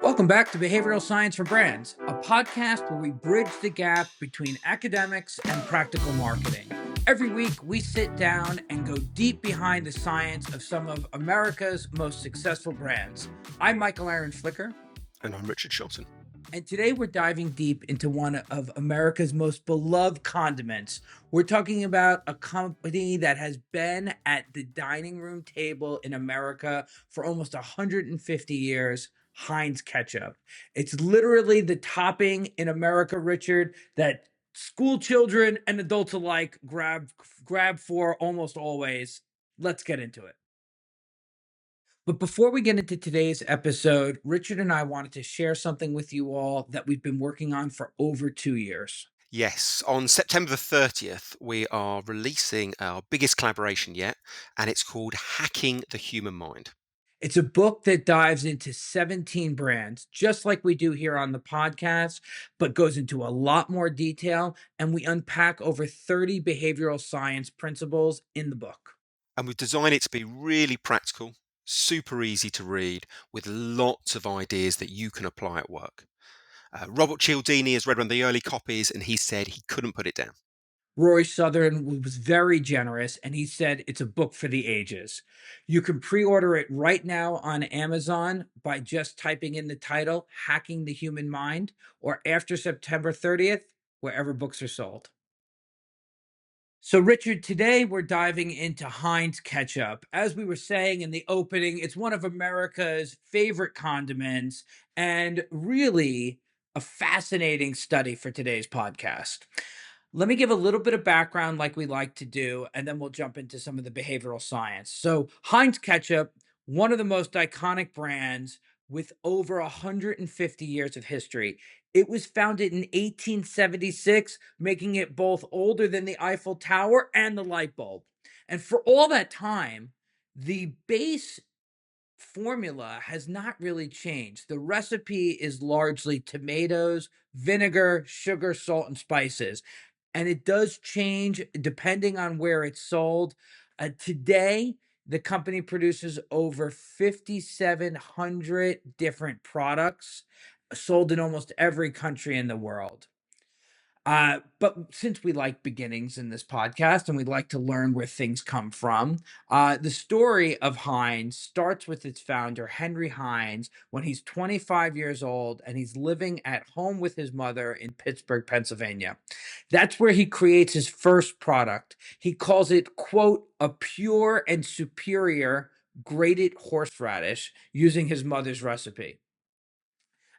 Welcome back to Behavioral Science for Brands, a podcast where we bridge the gap between academics and practical marketing. Every week, we sit down and go deep behind the science of some of America's most successful brands. I'm Michael Aaron Flicker. And I'm Richard Shelton. And today we're diving deep into one of America's most beloved condiments. We're talking about a company that has been at the dining room table in America for almost 150 years, Heinz ketchup. It's literally the topping in America, Richard, that school children and adults alike grab for almost always. Let's get into it. But before we get into today's episode, Richard and I wanted to share something with you all that we've been working on for over 2 years. Yes, on September the 30th, we are releasing our biggest collaboration yet, and it's called Hacking the Human Mind. It's a book that dives into 17 brands, just like we do here on the podcast, but goes into a lot more detail. And we unpack over 30 behavioral science principles in the book. And we've designed it to be really practical, super easy to read, with lots of ideas that you can apply at work. Robert Cialdini has read one of the early copies, and he said he couldn't put it down. Roy Southern was very generous and he said it's a book for the ages. You can pre order it right now on Amazon by just typing in the title, Hacking the Human Mind, or after September 30th, wherever books are sold. So, Richard, today we're diving into Heinz ketchup. As we were saying in the opening, it's one of America's favorite condiments and really a fascinating study for today's podcast. Let me give a little bit of background, like we like to do, and then we'll jump into some of the behavioral science. So, Heinz ketchup, one of the most iconic brands with over 150 years of history. It was founded in 1876, making it both older than the Eiffel Tower and the light bulb. And for all that time, the base formula has not really changed. The recipe is largely tomatoes, vinegar, sugar, salt, and spices. And it does change depending on where it's sold. Today, the company produces over 5,700 different products sold in almost every country in the world. But since we like beginnings in this podcast and we like to learn where things come from, the story of Heinz starts with its founder, Henry Heinz, when he's 25 years old and he's living at home with his mother in Pittsburgh, Pennsylvania. That's where he creates his first product. He calls it, quote, a pure and superior grated horseradish using his mother's recipe.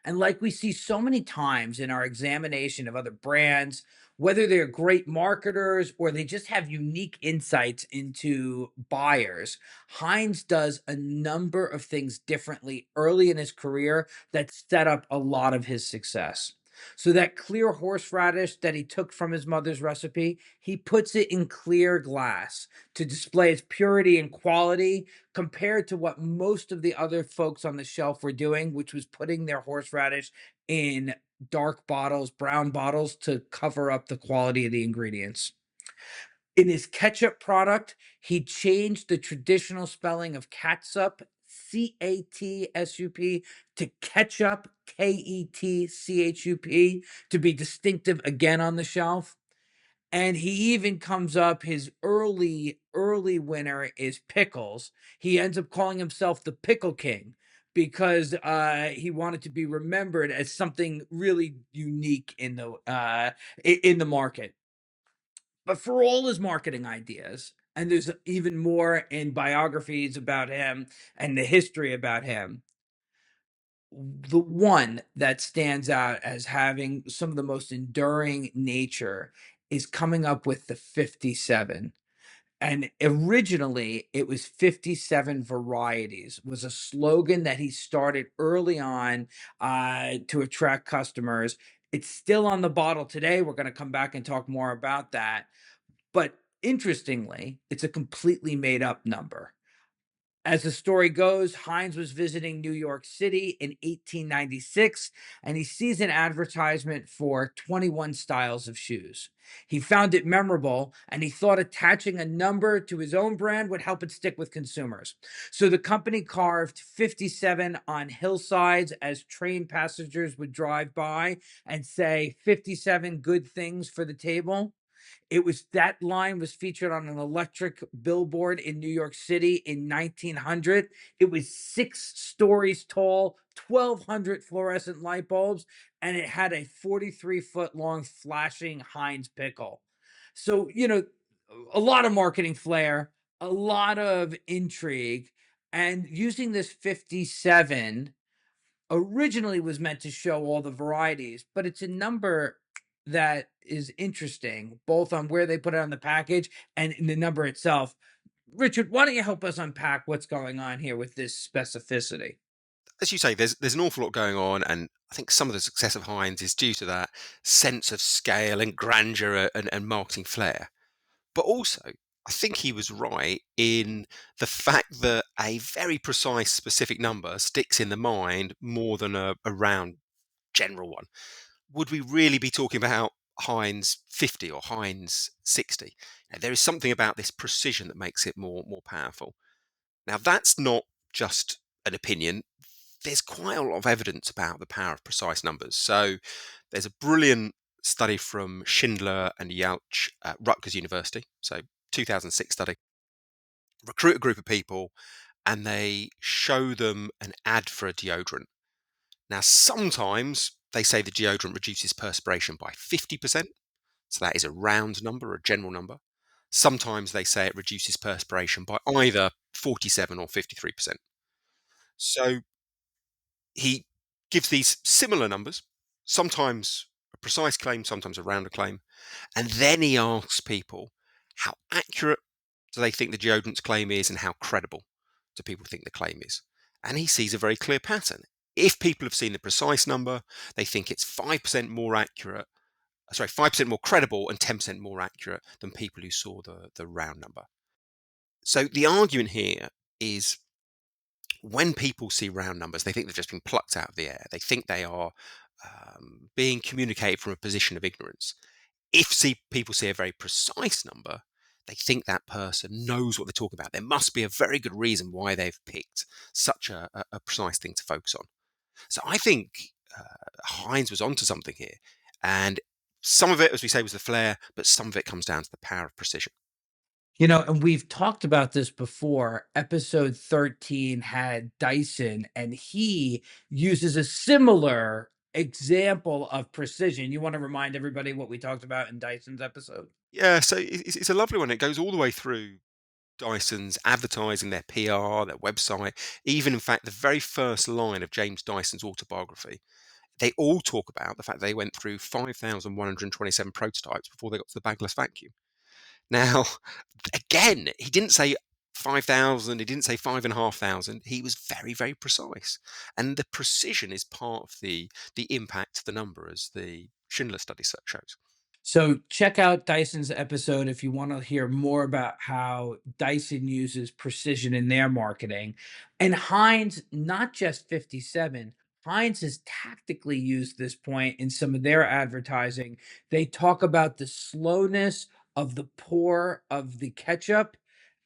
And like we see so many times in our examination of other brands, whether they're great marketers or they just have unique insights into buyers, Heinz does a number of things differently early in his career that set up a lot of his success. So that clear horseradish that he took from his mother's recipe, he puts it in clear glass to display its purity and quality compared to what most of the other folks on the shelf were doing, which was putting their horseradish in dark bottles, brown bottles to cover up the quality of the ingredients. In his ketchup product, he changed the traditional spelling of catsup, CATSUP, to ketchup, KETCHUP, to be distinctive again on the shelf. And he even comes up, his early winner is pickles. He ends up calling himself the Pickle King because he wanted to be remembered as something really unique in the market. But for all his marketing ideas, and there's even more in biographies about him and the history about him, the one that stands out as having some of the most enduring nature is coming up with the 57. And originally it was 57 varieties was a slogan that he started early on to attract customers. It's still on the bottle today. We're going to come back and talk more about that. But interestingly, it's a completely made up number. As the story goes, Heinz was visiting New York City in 1896 and he sees an advertisement for 21 styles of shoes. He found it memorable and he thought attaching a number to his own brand would help it stick with consumers. So the company carved 57 on hillsides as train passengers would drive by and say 57 good things for the table. It was that line was featured on an electric billboard in New York City in 1900. It was 6 stories tall, 1,200 fluorescent light bulbs, and it had a 43-foot long flashing Heinz pickle. So, a lot of marketing flair, a lot of intrigue, and using this 57 originally was meant to show all the varieties, but it's a number that is interesting, both on where they put it on the package and in the number itself. Richard, why don't you help us unpack what's going on here with this specificity? As you say, there's an awful lot going on, and I think some of the success of Heinz is due to that sense of scale and grandeur and marketing flair. But also, I think he was right in the fact that a very precise, specific number sticks in the mind more than a round general one. Would we really be talking about Heinz 50 or Heinz 60? There is something about this precision that makes it more powerful. Now, that's not just an opinion. There's quite a lot of evidence about the power of precise numbers. So, there's a brilliant study from Schindler and Yalch at Rutgers University. So, 2006 study. Recruit a group of people and they show them an ad for a deodorant. Now, sometimes they say the deodorant reduces perspiration by 50%. So that is a round number, a general number. Sometimes they say it reduces perspiration by either 47 or 53%. So he gives these similar numbers, sometimes a precise claim, sometimes a rounder claim. And then he asks people how accurate do they think the deodorant's claim is and how credible do people think the claim is. And he sees a very clear pattern. If people have seen the precise number, they think it's 5% more accurate, 5% more credible and 10% more accurate than people who saw the round number. So the argument here is when people see round numbers, they think they've just been plucked out of the air. They think they are being communicated from a position of ignorance. If people see a very precise number, they think that person knows what they're talking about. There must be a very good reason why they've picked such a precise thing to focus on. So I think Heinz was onto something here. And some of it, as we say, was the flair, but some of it comes down to the power of precision. And we've talked about this before. Episode 13 had Dyson, and he uses a similar example of precision. You want to remind everybody what we talked about in Dyson's episode? Yeah, so it's a lovely one. It goes all the way through Dyson's advertising, their PR, their website, even in fact, the very first line of James Dyson's autobiography. They all talk about the fact they went through 5,127 prototypes before they got to the bagless vacuum. Now, again, he didn't say 5,000, he didn't say 5,500. He was very, very precise. And the precision is part of the impact of the number, as the Schindler study shows. So check out Dyson's episode if you want to hear more about how Dyson uses precision in their marketing. And Heinz, not just 57, Heinz has tactically used this point in some of their advertising. They talk about the slowness of the pour of the ketchup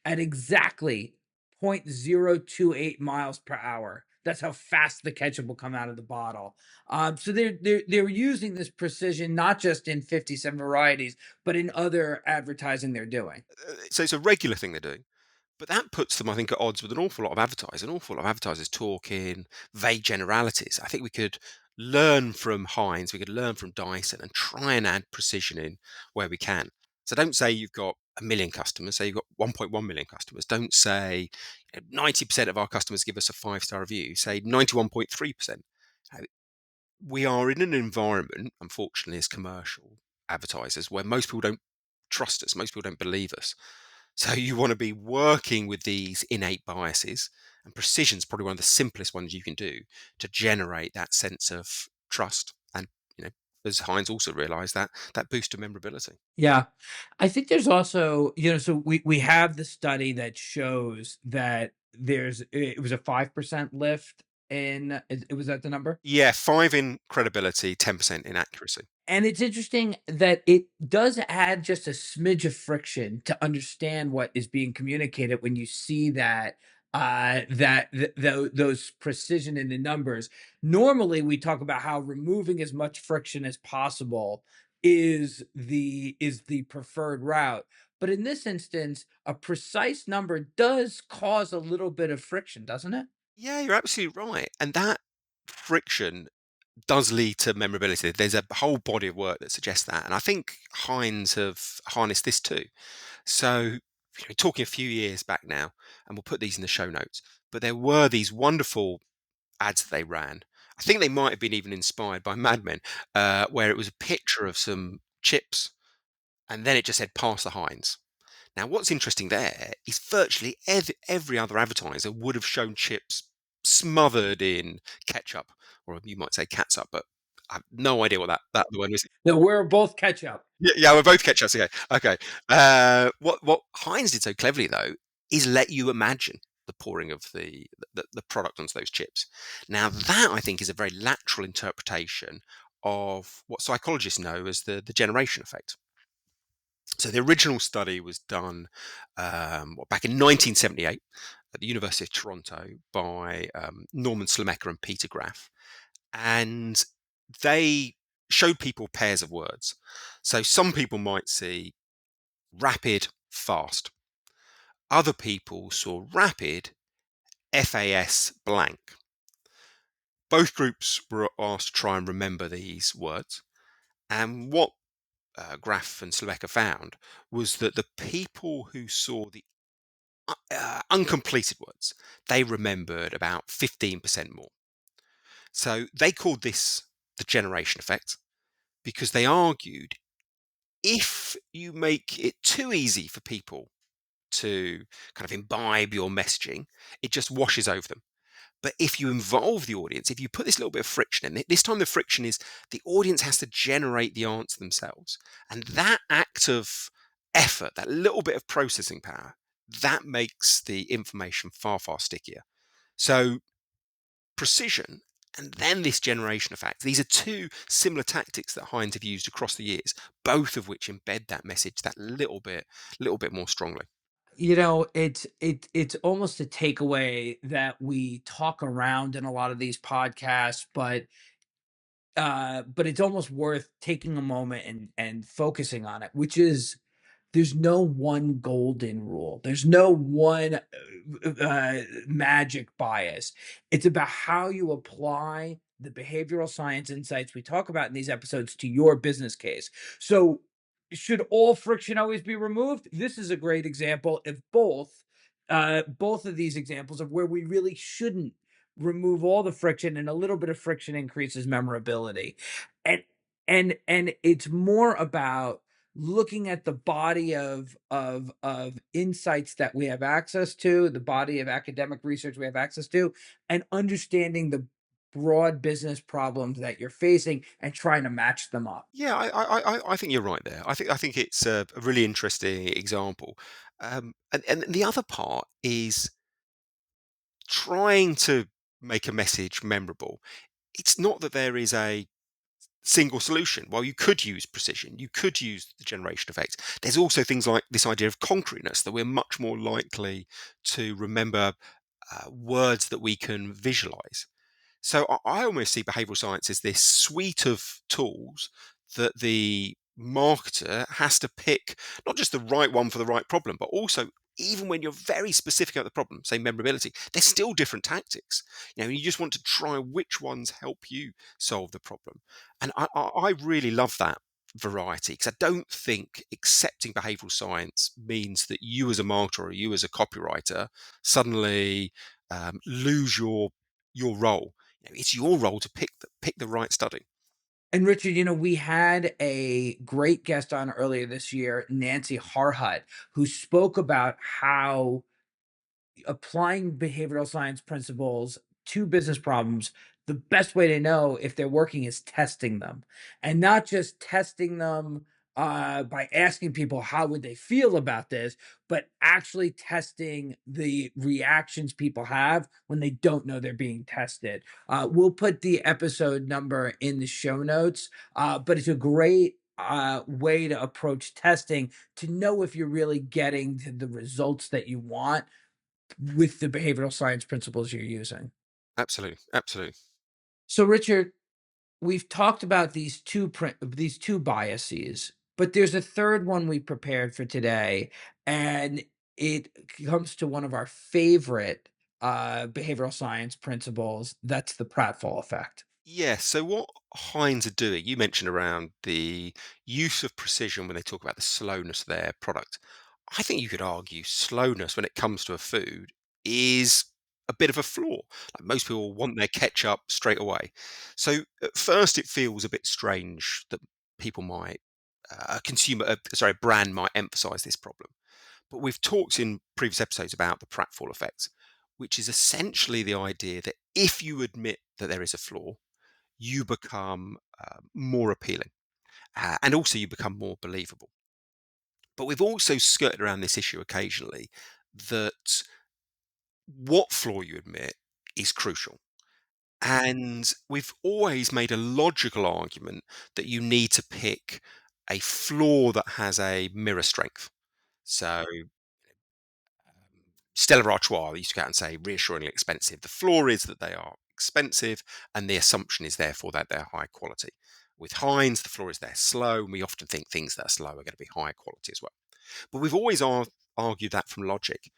at exactly 0.028 miles per hour. That's how fast the ketchup will come out of the bottle. So they're using this precision not just in 57 varieties, but in other advertising they're doing. So it's a regular thing they're doing. But that puts them, I think, at odds with an awful lot of advertisers. An awful lot of advertisers talk in vague generalities. I think we could learn from Heinz, we could learn from Dyson, and try and add precision in where we can. So don't say you've got a million customers, say you've got 1.1 million customers. Don't say 90% of our customers give us a 5-star review. Say 91.3%. We are in an environment, unfortunately, as commercial advertisers, where most people don't trust us, most people don't believe us. So you want to be working with these innate biases, and precision is probably one of the simplest ones you can do to generate that sense of trust and as Heinz also realised, that boost of memorability. Yeah. I think there's also, so we have the study that shows that it was a 5% lift in was that the number? Yeah, 5 in credibility, 10% in accuracy. And it's interesting that it does add just a smidge of friction to understand what is being communicated when you see that those precision in the numbers. Normally, we talk about how removing as much friction as possible is the preferred route. But in this instance, a precise number does cause a little bit of friction, doesn't it? Yeah, you're absolutely right, and that friction does lead to memorability. There's a whole body of work that suggests that, and I think Heinz have harnessed this too. So, talking a few years back now, and we'll put these in the show notes, but there were these wonderful ads that they ran. I think they might have been even inspired by Mad Men, where it was a picture of some chips, and then it just said "Pass the Heinz." Now, what's interesting there is virtually every other advertiser would have shown chips smothered in ketchup, or you might say catsup, but I have no idea what that the one is. That we're both ketchup. Yeah, yeah, we're both ketchups. Okay, okay. What Heinz did so cleverly though is let you imagine the pouring of the product onto those chips. Now that I think is a very lateral interpretation of what psychologists know as the generation effect. So the original study was done back in 1978 at the University of Toronto by Norman Slamecka and Peter Graff, and they showed people pairs of words. So some people might see rapid, fast. Other people saw rapid, FAS blank. Both groups were asked to try and remember these words. And what Graff and Slamecka found was that the people who saw the uncompleted words, they remembered about 15% more. So they called this the generation effect because they argued if you make it too easy for people to kind of imbibe your messaging, it just washes over them. But if you involve the audience, if you put this little bit of friction in it, this time the friction is the audience has to generate the answer themselves. And that act of effort, that little bit of processing power, that makes the information far, far stickier. So precision and then this generation effect. These are two similar tactics that Heinz have used across the years, both of which embed that message that little bit more strongly. It's almost a takeaway that we talk around in a lot of these podcasts, but it's almost worth taking a moment and focusing on it, which is there's no one golden rule. There's no one magic bias. It's about how you apply the behavioral science insights we talk about in these episodes to your business case. So, should all friction always be removed? This is a great example of both of these examples of where we really shouldn't remove all the friction, and a little bit of friction increases memorability. And and it's more about looking at the body of insights that we have access to, the body of academic research we have access to, and understanding the broad business problems that you're facing and trying to match them up. Yeah, I think you're right there. I think it's a really interesting example. And the other part is trying to make a message memorable. It's not that there is a single solution. While you could use precision, you could use the generation effect. There's also things like this idea of concreteness that we're much more likely to remember words that we can visualize. So I almost see behavioral science as this suite of tools that the marketer has to pick not just the right one for the right problem, but also even when you're very specific about the problem, say memorability, there's still different tactics. You just want to try which ones help you solve the problem. And I really love that variety because I don't think accepting behavioral science means that you as a marketer or you as a copywriter suddenly lose your role. It's your role to pick the right study. And Richard, we had a great guest on earlier this year, Nancy Harhut, who spoke about how applying behavioral science principles to business problems the best way to know if they're working is testing them, and not just testing them by asking people how would they feel about this, but actually testing the reactions people have when they don't know they're being tested. We'll put the episode number in the show notes, but it's a great way to approach testing to know if you're really getting to the results that you want with the behavioral science principles you're using. Absolutely, absolutely. So, Richard, we've talked about these two biases, but there's a third one we prepared for today, and it comes to one of our favorite behavioral science principles. That's the pratfall effect. Yeah, so what Heinz are doing, you mentioned around the use of precision when they talk about the slowness of their product. I think you could argue slowness when it comes to a food is a bit of a flaw. Like most people want their ketchup straight away. So at first it feels a bit strange that people might, a brand might emphasize this problem. But we've talked in previous episodes about the pratfall effect, which is essentially the idea that if you admit that there is a flaw, you become more appealing, and also you become more believable. But we've also skirted around this issue occasionally that what flaw you admit is crucial. And we've always made a logical argument that you need to pick a flaw that has a mirror strength. So Stella Artois used to go out and say reassuringly expensive. The flaw is that they are expensive, and the assumption is therefore that they're high quality. With Heinz, the flaw is they're slow, and we often think things that are slow are going to be high quality as well. But we've always argued that from logic.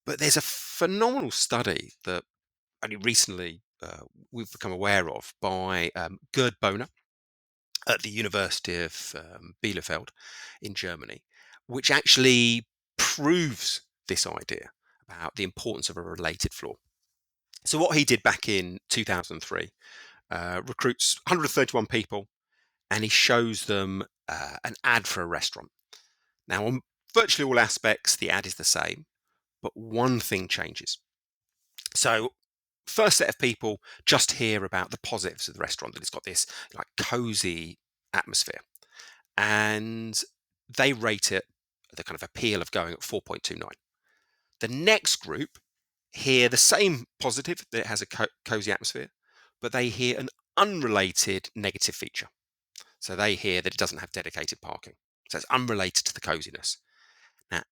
But there's a phenomenal study that only recently we've become aware of by Gerd Boner at the University of Bielefeld in Germany, which actually proves this idea about the importance of a related flaw. So what he did back in 2003, recruits 131 people, and he shows them an ad for a restaurant. Now, on virtually all aspects, the ad is the same, but one thing changes. So, first set of people just hear about the positives of the restaurant, that it's got this like cozy atmosphere, and they rate it the kind of appeal of going at 4.29. The next group hear the same positive, that it has a cozy atmosphere, but they hear an unrelated negative feature. So they hear that it doesn't have dedicated parking. So it's unrelated to the coziness. Now,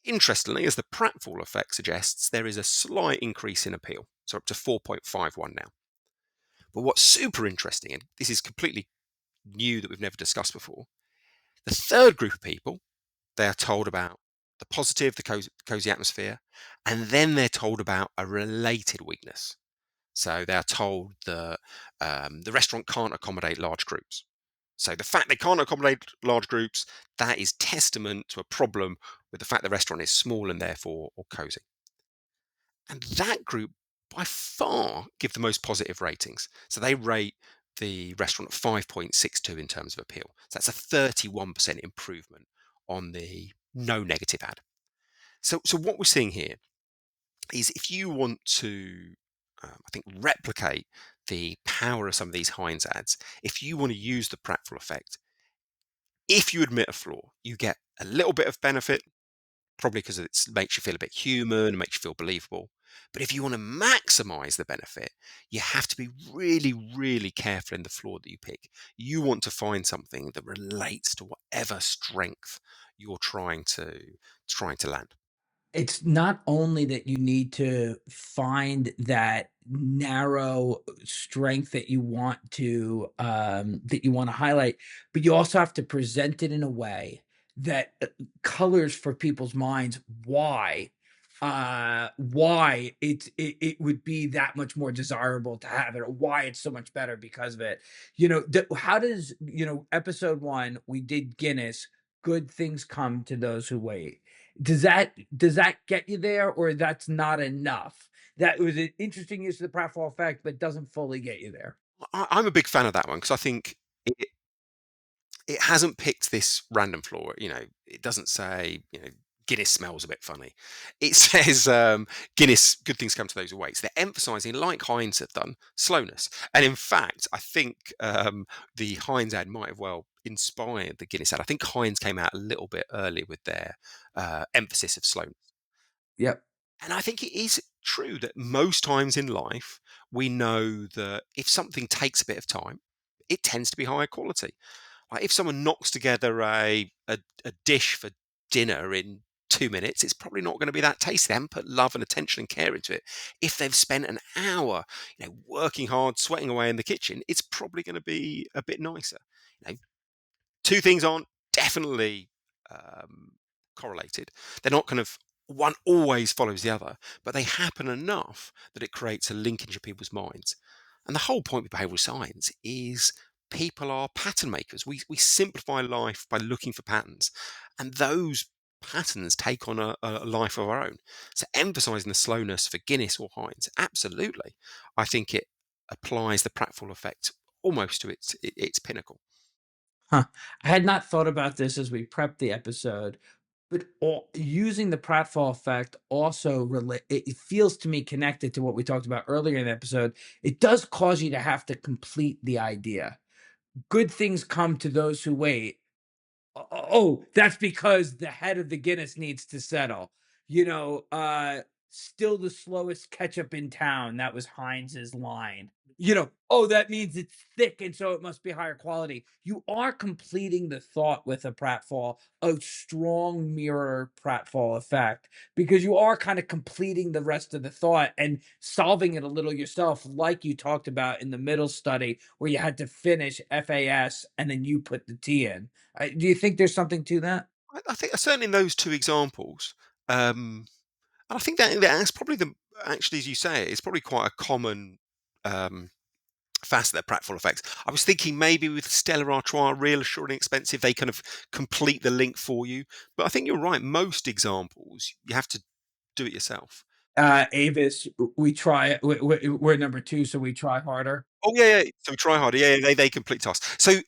interestingly, as the pratfall effect suggests, there is a slight increase in appeal, so up to 4.51 now. But what's super interesting, and this is completely new that we've never discussed before, the third group of people, they are told about the positive, the cozy atmosphere, and then they're told about a related weakness. So they are told that the restaurant can't accommodate large groups. So the fact they can't accommodate large groups, that is testament to a problem with the fact the restaurant is small and therefore or cozy. And that group by far give the most positive ratings. So they rate the restaurant at 5.62 in terms of appeal. So that's a 31% improvement on the no negative ad. So what we're seeing here is if you want to, I think, replicate the power of some of these Heinz ads, if you want to use the pratfall effect, if you admit a flaw, you get a little bit of benefit, probably because it makes you feel a bit human and makes you feel believable. But if you want to maximize the benefit, you have to be really, really careful in the flaw that you pick. You want to find something that relates to whatever strength you're trying to land. It's not only that you need to find that narrow strength that you want to highlight, but you also have to present it in a way that colors for people's minds why it would be that much more desirable to have it, or why it's so much better because of it. How does, episode 1 we did Guinness, good things come to those who wait. Does that get you there, or that's not enough? That was an interesting use of the pratfall effect, but doesn't fully get you there. I'm a big fan of that one because I think it hasn't picked this random flaw. It doesn't say Guinness smells a bit funny. It says Guinness, good things come to those who wait. So they're emphasizing, like Heinz have done, slowness. And in fact, I think the Heinz ad might have well inspired the Guinness ad. I think Heinz came out a little bit early with their emphasis of slowness. Yep. And I think it is true that most times in life, we know that if something takes a bit of time, it tends to be higher quality. Like if someone knocks together a dish for dinner in 2 minutes, it's probably not going to be that tasty. They haven't put love and attention and care into it. If they've spent an hour, working hard, sweating away in the kitchen, it's probably going to be a bit nicer. You know, two things aren't definitely um, correlated. They're not kind of one always follows the other, but they happen enough that it creates a linkage in people's minds. And the whole point with behavioral science is people are pattern makers. We simplify life by looking for patterns, and those patterns take on a life of our own. So, emphasizing the slowness for Guinness or Heinz, absolutely. I think it applies the pratfall effect almost to its pinnacle. Huh. I had not thought about this as we prepped the episode, but using the pratfall effect also it feels to me connected to what we talked about earlier in the episode. It does cause you to have to complete the idea. Good things come to those who wait. Oh, that's because the head of the Guinness needs to settle. Still the slowest ketchup in town. That was Heinz's line. Oh, that means it's thick and so it must be higher quality. You are completing the thought with a pratfall, a strong mirror pratfall effect, because you are kind of completing the rest of the thought and solving it a little yourself, like you talked about in the middle study where you had to finish FAS and then you put the T in. Do you think there's something to that? I think certainly in those two examples, and I think that's probably actually, as you say, it's probably quite a common um, facet that pratfall effects. I was thinking maybe with Stella Artois, real assuring expensive, they kind of complete the link for you. But I think you're right. Most examples, you have to do it yourself. Avis, we try. We're number two, so we try harder. Oh yeah, yeah. So we try harder. Yeah, yeah, they complete tasks. So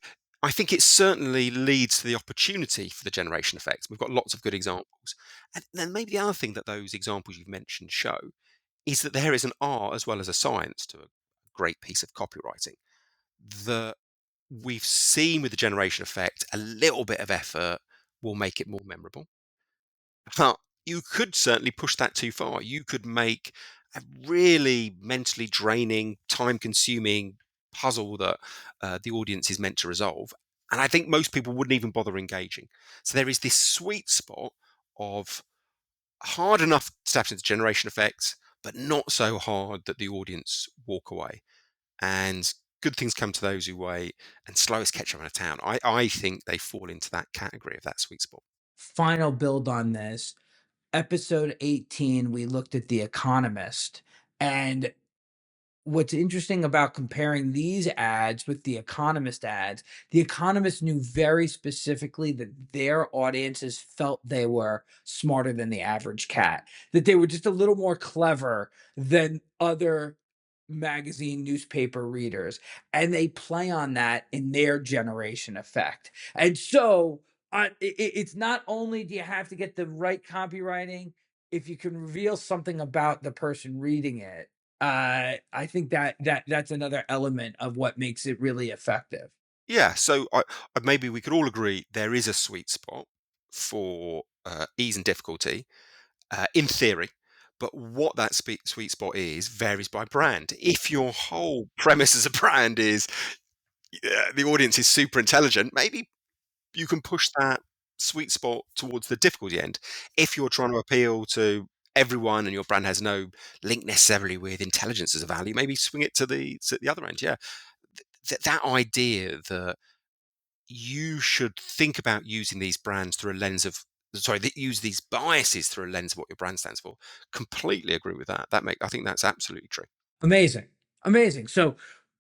I think it certainly leads to the opportunity for the generation effect. We've got lots of good examples, and then maybe the other thing that those examples you've mentioned show is that there is an art as well as a science to a great piece of copywriting that we've seen with the generation effect. A little bit of effort will make it more memorable. But you could certainly push that too far. You could make a really mentally draining, time consuming puzzle that the audience is meant to resolve. And I think most people wouldn't even bother engaging. So there is this sweet spot of hard enough to tap into generation effects, but not so hard that the audience walk away. And good things come to those who wait. And slowest ketchup in a town. I think they fall into that category of that sweet spot. Final build on this. Episode 18, we looked at The Economist, and what's interesting about comparing these ads with the Economist ads, the Economist knew very specifically that their audiences felt they were smarter than the average cat, that they were just a little more clever than other magazine newspaper readers. And they play on that in their generation effect. And so it's not only do you have to get the right copywriting, if you can reveal something about the person reading it, I think that's another element of what makes it really effective. Yeah, so maybe we could all agree there is a sweet spot for ease and difficulty in theory, but what that sweet spot is varies by brand. If your whole premise as a brand is the audience is super intelligent, maybe you can push that sweet spot towards the difficulty end. If you're trying to appeal to everyone and your brand has no link necessarily with intelligence as a value, maybe swing it to the other end. Yeah, that idea that you should think about using these brands through a lens of sorry, that use these biases through a lens of what your brand stands for. Completely agree with that. I think that's absolutely true. Amazing. Amazing. So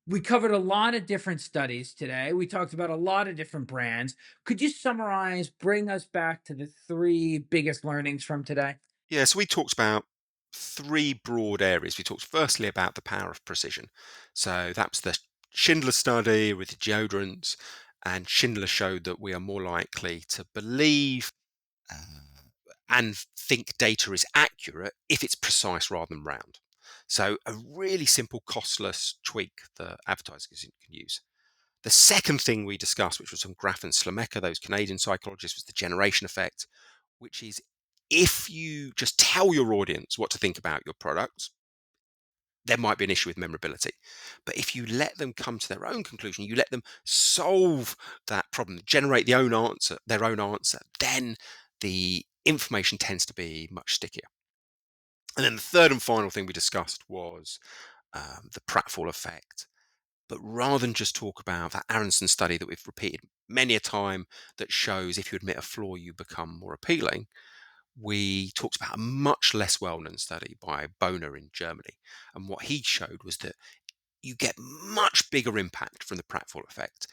we covered a lot of different studies today. We talked about a lot of different brands. Could you summarize, bring us back to the three biggest learnings from today? Yeah, so we talked about three broad areas. We talked firstly about the power of precision. So that's the Schindler study with the deodorants, and Schindler showed that we are more likely to believe and think data is accurate if it's precise rather than round. So a really simple, costless tweak that advertisers can use. The second thing we discussed, which was from Graff and Slameka, those Canadian psychologists, was the generation effect, which is if you just tell your audience what to think about your products, there might be an issue with memorability. But if you let them come to their own conclusion, you let them solve that problem, generate their own answer, then the information tends to be much stickier. And then the third and final thing we discussed was the pratfall effect. But rather than just talk about that Aronson study that we've repeated many a time that shows if you admit a flaw, you become more appealing, we talked about a much less well-known study by Bohner in Germany. And what he showed was that you get much bigger impact from the pratfall effect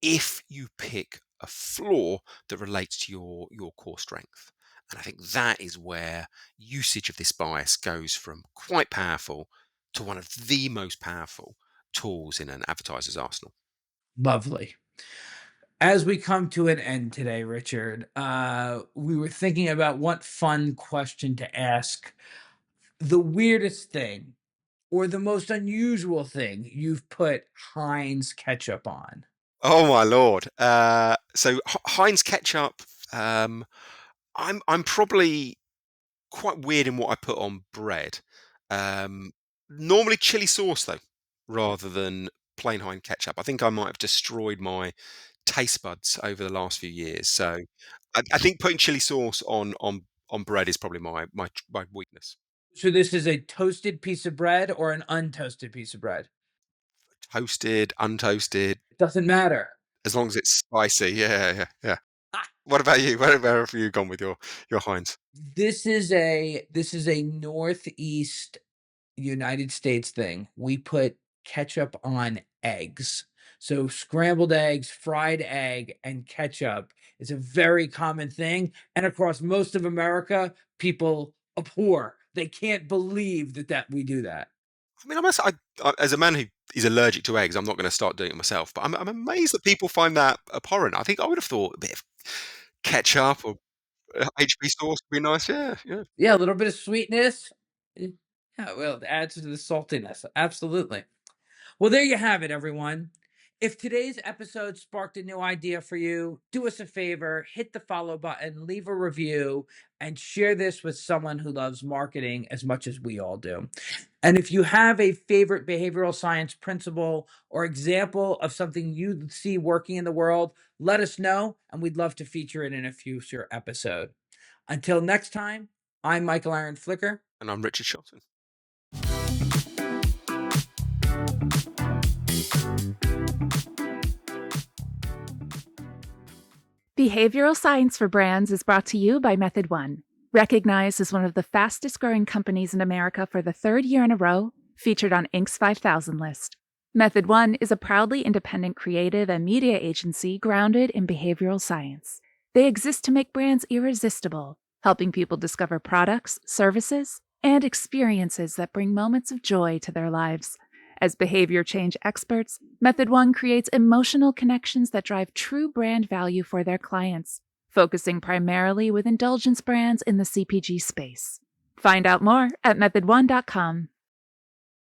if you pick a flaw that relates to your core strength. And I think that is where usage of this bias goes from quite powerful to one of the most powerful tools in an advertiser's arsenal. Lovely. As we come to an end today, Richard, we were thinking about what fun question to ask. The weirdest thing or the most unusual thing you've put Heinz ketchup on? Oh my lord! So Heinz ketchup. I'm probably quite weird in what I put on bread. Um, Normally chili sauce though, rather than plain Heinz ketchup. I think I might have destroyed my taste buds over the last few years. So I think putting chili sauce on bread is probably my weakness. So this is a toasted piece of bread or an untoasted piece of bread? Toasted, untoasted, It doesn't matter. as long as it's spicy. Yeah, yeah, yeah. Ah, What about you? Where have you gone with your Heinz? this is a Northeast United States thing. We put ketchup on eggs. So scrambled eggs, fried egg, and ketchup is a very common thing. And across most of America, people abhor. They can't believe that we do that. I mean, as a man who is allergic to eggs, I'm not going to start doing it myself. But I'm amazed that people find that abhorrent. I think I would have thought a bit of ketchup or HB sauce would be nice. Yeah, yeah. Yeah, a little bit of sweetness. Eh, Yeah, well, it adds to the saltiness. Absolutely. Well, there you have it, everyone. If today's episode sparked a new idea for you, do us a favor, hit the follow button, leave a review, and share this with someone who loves marketing as much as we all do. And if you have a favorite behavioral science principle or example of something you see working in the world, let us know, and we'd love to feature it in a future episode. Until next time, I'm Michael Aaron Flicker. And I'm Richard Shelton. Behavioral Science for Brands is brought to you by Method One, recognized as one of the fastest growing companies in America for the third year in a row, featured on Inc.'s 5,000 list. Method One is a proudly independent creative and media agency grounded in behavioral science. They exist to make brands irresistible, helping people discover products, services, and experiences that bring moments of joy to their lives. As behavior change experts, Method One creates emotional connections that drive true brand value for their clients, focusing primarily with indulgence brands in the CPG space. Find out more at methodone.com.